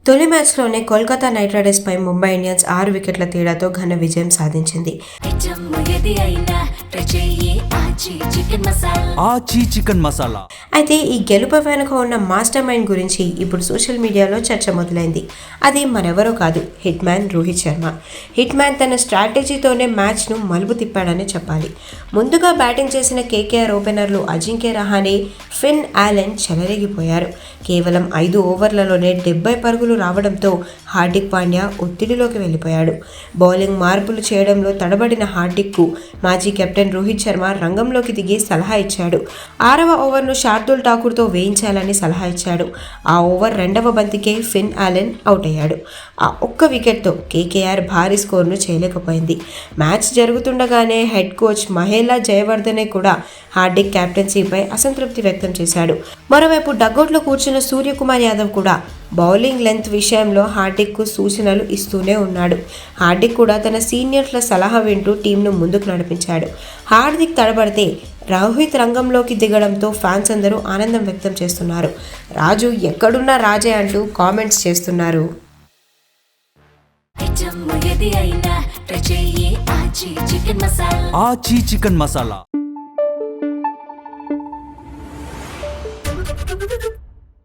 తొలి మ్యాచ్లోనే Kolkata night రైడర్స్పై Mumbai Indians 6 వికెట్ల తేడాతో ఘన విజయం సాధించింది. అయితే ఈ గెలుపు వెనుక ఉన్న మాస్టర్ మైండ్ గురించి ఇప్పుడు సోషల్ మీడియాలో చర్చ మొదలైంది. అది మరెవరో కాదు, hit man Rohit Sharma. Hit man తన స్ట్రాటజీతోనే మ్యాచ్ను మలుపు తిప్పాడని చెప్పాలి. ముందుగా బ్యాటింగ్ చేసిన కేకేఆర్ ఓపెనర్లు అజింక్య రహానే, ఫిన్ ఆలెన్ చెలరేగిపోయారు. కేవలం 5 ఓవర్లలోనే 70 పరుగులు రావడంతో హార్దిక్ పాండ్యా ఒత్తిడిలోకి వెళ్ళిపోయాడు. బౌలింగ్ మార్పులు చేయడంలో తడబడిన హార్దిక్కు మాజీ కెప్టెన్ రోహిత్ శర్మ రంగంలోకి దిగి సలహా ఇచ్చాడు. 6వ ఓవర్ను శార్దుల్ ఠాకూర్తో వేయించాలని సలహా ఇచ్చాడు. ఆ ఓవర్ 2వ బంతికే ఫిన్ ఆలెన్ అవుట్ అయ్యాడు. ఆ ఒక్క వికెట్తో కేకేఆర్ భారీ స్కోర్ను చేయలేకపోయింది. మ్యాచ్ జరుగుతుండగానే హెడ్ కోచ్ మహేలా జయవర్ధనే కూడా హార్దిక్ కెప్టెన్సీపై అసంతృప్తి వ్యక్తం చేశాడు. మరోవైపు డగౌట్లో కూర్చున్న సూర్యకుమార్ యాదవ్ కూడా బౌలింగ్ లెంత్ విషయంలో హార్దిక్కు సూచనలు ఇస్తూనే ఉన్నాడు. హార్దిక్ కూడా తన సీనియర్ల సలహా వింటూ టీంను ముందుకు నడిపించాడు. హార్దిక్ తడబడితే రోహిత్ రంగంలోకి దిగడంతో ఫ్యాన్స్ అందరూ ఆనందం వ్యక్తం చేస్తున్నారు. రాజు ఎక్కడున్నా రాజే అంటూ కామెంట్స్ చేస్తున్నారు. ఆచి చికెన్ మసాలా